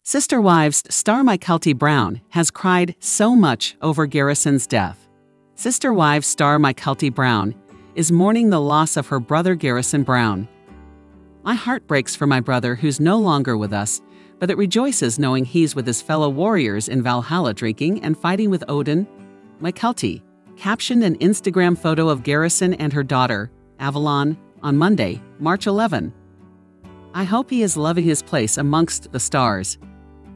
Sister Wives star Mykelti Brown has cried so much over Garrison's death. Sister Wives star Mykelti Brown is mourning the loss of her brother Garrison Brown. "My heart breaks for my brother who's no longer with us, but it rejoices knowing he's with his fellow warriors in Valhalla drinking and fighting with Odin," Mykelti captioned an Instagram photo of Garrison and her daughter, Avalon, on Monday, March 11. "I hope he is loving his place amongst the stars,"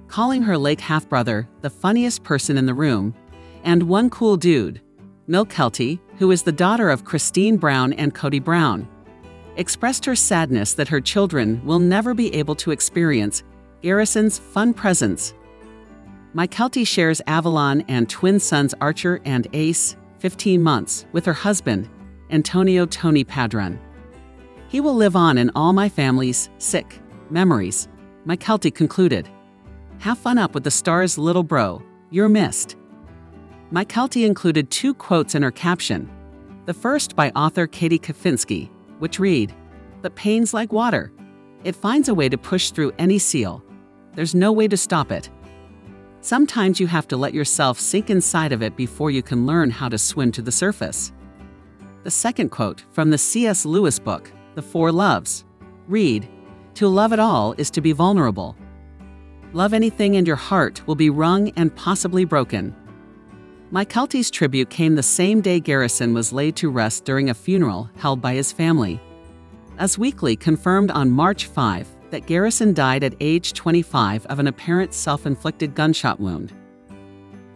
calling her late half-brother the funniest person in the room, and "one cool dude." Mykelti, who is the daughter of Christine Brown and Kody Brown, expressed her sadness that her children will never be able to experience Garrison's fun presence. Mykelti shares Avalon and twin sons Archer and Ace, 15 months, with her husband, Antonio Tony Padron. "He will live on in all my family's sick memories," Mykelti concluded. "Have fun up with the stars, little bro. You're missed." Mykelti included two quotes in her caption. The first by author Kody Kafinsky, which read, "But pain's like water. It finds a way to push through any seal. There's no way to stop it. Sometimes you have to let yourself sink inside of it before you can learn how to swim to the surface." The second quote from the C.S. Lewis book, The Four Loves, read, "To love at all is to be vulnerable. Love anything and your heart will be wrung and possibly broken." Mykelti's tribute came the same day Garrison was laid to rest during a funeral held by his family. As Weekly confirmed on March 5 that Garrison died at age 25 of an apparent self-inflicted gunshot wound.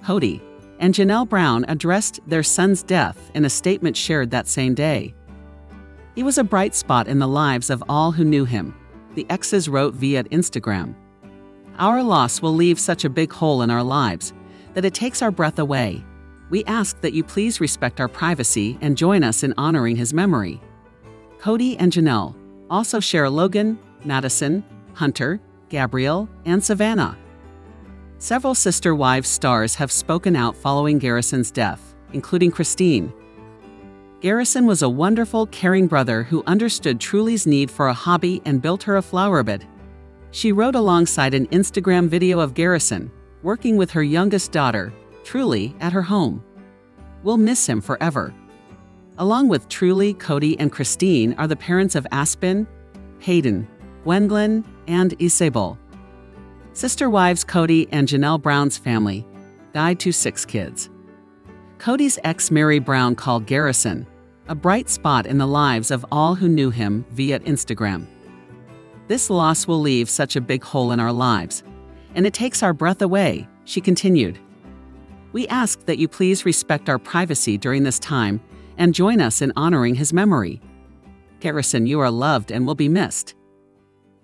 Kody and Janelle Brown addressed their son's death in a statement shared that same day. "He was a bright spot in the lives of all who knew him," the exes wrote via Instagram. "Our loss will leave such a big hole in our lives that it takes our breath away. We ask that you please respect our privacy and join us in honoring his memory." Kody and Janelle also share Logan, Madison, Hunter, Gabriel, and Savannah. Several Sister Wives stars have spoken out following Garrison's death, including Christine. "Garrison was a wonderful, caring brother who understood Truly's need for a hobby and built her a flower bed," she wrote alongside an Instagram video of Garrison working with her youngest daughter, Truly, at her home. "We'll miss him forever." Along with Truly, Kody, and Christine are the parents of Aspen, Hayden, Gwendolyn, and Isabel. Sister Wives Kody and Janelle Brown's family died to 6 kids. Kody's ex Mary Brown called Garrison a bright spot in the lives of all who knew him via Instagram. "This loss will leave such a big hole in our lives, and it takes our breath away," she continued. "We ask that you please respect our privacy during this time and join us in honoring his memory. Garrison, you are loved and will be missed."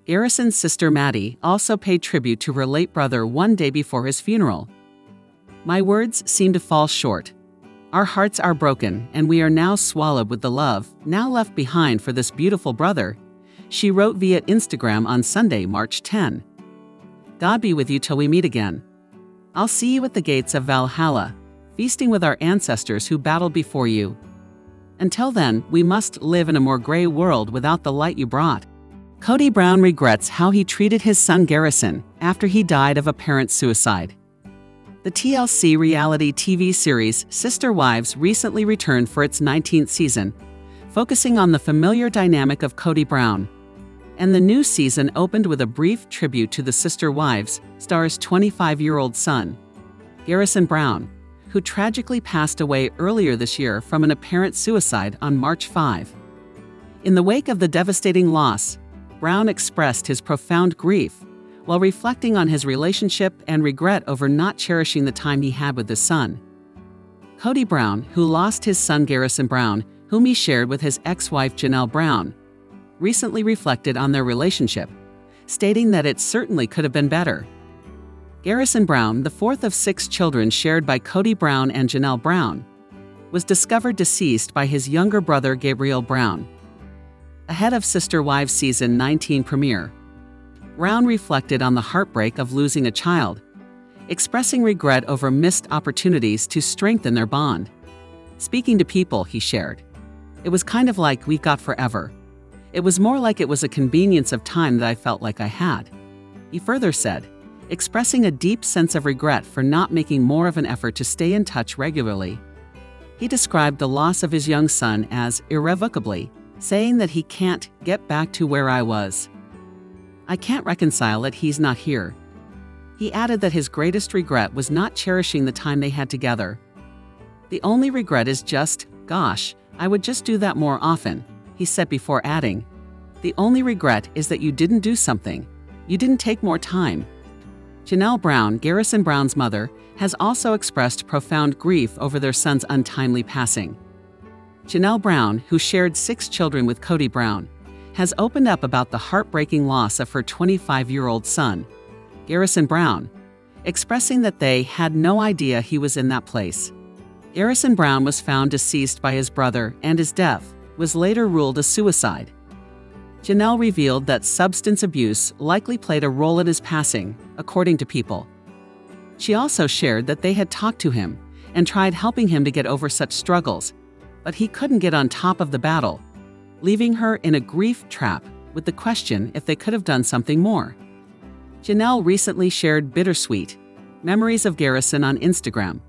Garrison's sister Maddie also paid tribute to her late brother one day before his funeral. "My words seem to fall short. Our hearts are broken and we are now swallowed with the love now left behind for this beautiful brother," she wrote via Instagram on Sunday, March 10. "God be with you till we meet again. I'll see you at the gates of Valhalla, feasting with our ancestors who battled before you. Until then, we must live in a more gray world without the light you brought." Kody Brown regrets how he treated his son Garrison after he died of apparent suicide. The TLC reality TV series Sister Wives recently returned for its 19th season, focusing on the familiar dynamic of Kody Brown. And the new season opened with a brief tribute to the Sister Wives star's 25-year-old son, Garrison Brown, who tragically passed away earlier this year from an apparent suicide on March 5. In the wake of the devastating loss, Brown expressed his profound grief while reflecting on his relationship and regret over not cherishing the time he had with his son. Kody Brown, who lost his son Garrison Brown, whom he shared with his ex-wife Janelle Brown, recently reflected on their relationship, stating that it certainly could have been better. Garrison Brown, the fourth of 6 children shared by Kody Brown and Janelle Brown, was discovered deceased by his younger brother Gabriel Brown. Ahead of Sister Wives Season 19 premiere, Brown reflected on the heartbreak of losing a child, expressing regret over missed opportunities to strengthen their bond. Speaking to People, he shared, "It was kind of like we got forever. It was more like it was a convenience of time that I felt like I had." He further said, expressing a deep sense of regret for not making more of an effort to stay in touch regularly. He described the loss of his young son as irrevocably, saying that he can't get back to where I was. I can't reconcile that he's not here. He added that his greatest regret was not cherishing the time they had together. The only regret is just, gosh, I would just do that more often, he said before adding, the only regret is that you didn't do something. You didn't take more time. Janelle Brown, Garrison Brown's mother, has also expressed profound grief over their son's untimely passing. Janelle Brown, who shared 6 children with Kody Brown, has opened up about the heartbreaking loss of her 25-year-old son, Garrison Brown, expressing that they had no idea he was in that place. Garrison Brown was found deceased by his brother, and his death was later ruled a suicide. Janelle revealed that substance abuse likely played a role in his passing, according to People. She also shared that they had talked to him and tried helping him to get over such struggles, but he couldn't get on top of the battle, leaving her in a grief trap with the question if they could have done something more. Janelle recently shared bittersweet memories of Garrison on Instagram,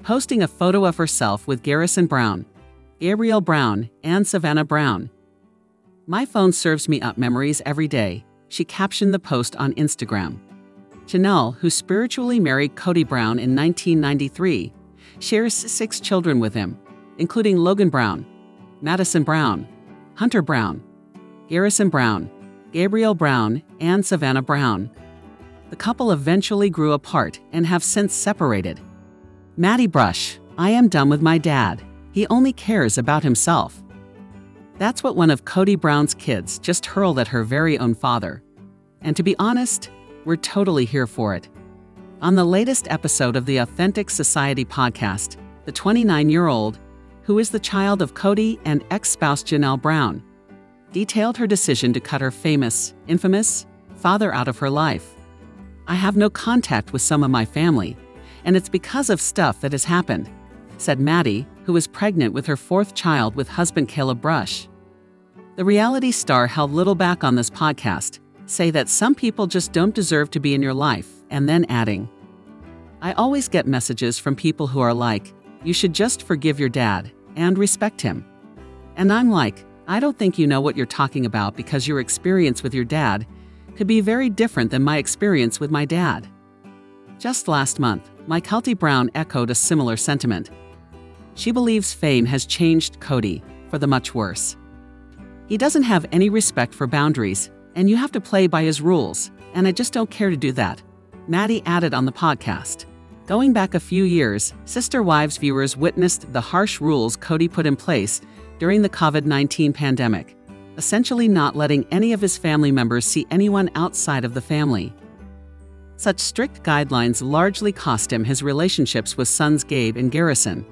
posting a photo of herself with Garrison Brown, Gabrielle Brown, and Savannah Brown. "My phone serves me up memories every day," she captioned the post on Instagram. Janelle, who spiritually married Kody Brown in 1993, shares 6 children with him, including Logan Brown, Madison Brown, Hunter Brown, Garrison Brown, Gabrielle Brown, and Savannah Brown. The couple eventually grew apart and have since separated. Maddie Brush, "I am done with my dad. He only cares about himself." That's what one of Kody Brown's kids just hurled at her very own father. And to be honest, we're totally here for it. On the latest episode of the Authentic Society podcast, the 29-year-old, who is the child of Kody and ex-spouse Janelle Brown, detailed her decision to cut her infamous father out of her life. "I have no contact with some of my family, and it's because of stuff that has happened," said Maddie, who was pregnant with her 4th child with husband Caleb Brush. The reality star held little back on this podcast, say that some people just don't deserve to be in your life, and then adding, "I always get messages from people who are like, you should just forgive your dad and respect him. And I'm like, I don't think you know what you're talking about because your experience with your dad could be very different than my experience with my dad." Just last month, Mykelti Brown echoed a similar sentiment. She believes fame has changed Kody for the much worse. "He doesn't have any respect for boundaries, and you have to play by his rules, and I just don't care to do that," Maddie added on the podcast. Going back a few years, Sister Wives viewers witnessed the harsh rules Kody put in place during the COVID-19 pandemic, essentially not letting any of his family members see anyone outside of the family. Such strict guidelines largely cost him his relationships with sons Gabe and Garrison.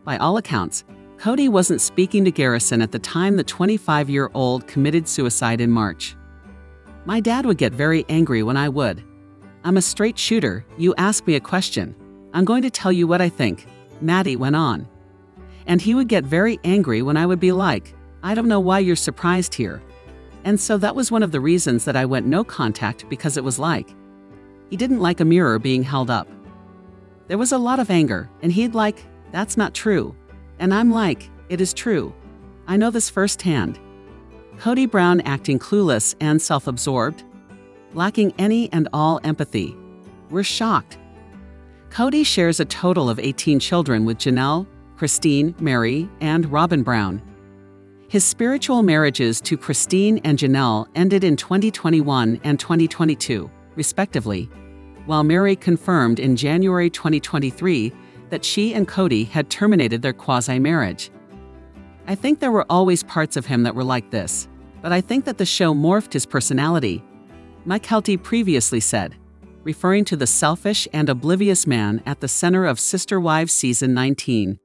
By all accounts, Kody wasn't speaking to Garrison at the time the 25-year-old committed suicide in March. "My dad would get very angry when I would. I'm a straight shooter. You ask me a question, I'm going to tell you what I think," Maddie went on. "And he would get very angry when I would be like, I don't know why you're surprised here. And so that was one of the reasons that I went no contact, because it was like, he didn't like a mirror being held up. There was a lot of anger, and he'd like, that's not true. And I'm like, it is true. I know this firsthand." Kody Brown acting clueless and self-absorbed, lacking any and all empathy. "We're shocked." Kody shares a total of 18 children with Janelle, Christine, Mary, and Robin Brown. His spiritual marriages to Christine and Janelle ended in 2021 and 2022, respectively, while Mary confirmed in January 2023 that she and Kody had terminated their quasi-marriage. "I think there were always parts of him that were like this, but I think that the show morphed his personality," Mykelti previously said, referring to the selfish and oblivious man at the center of Sister Wives Season 19.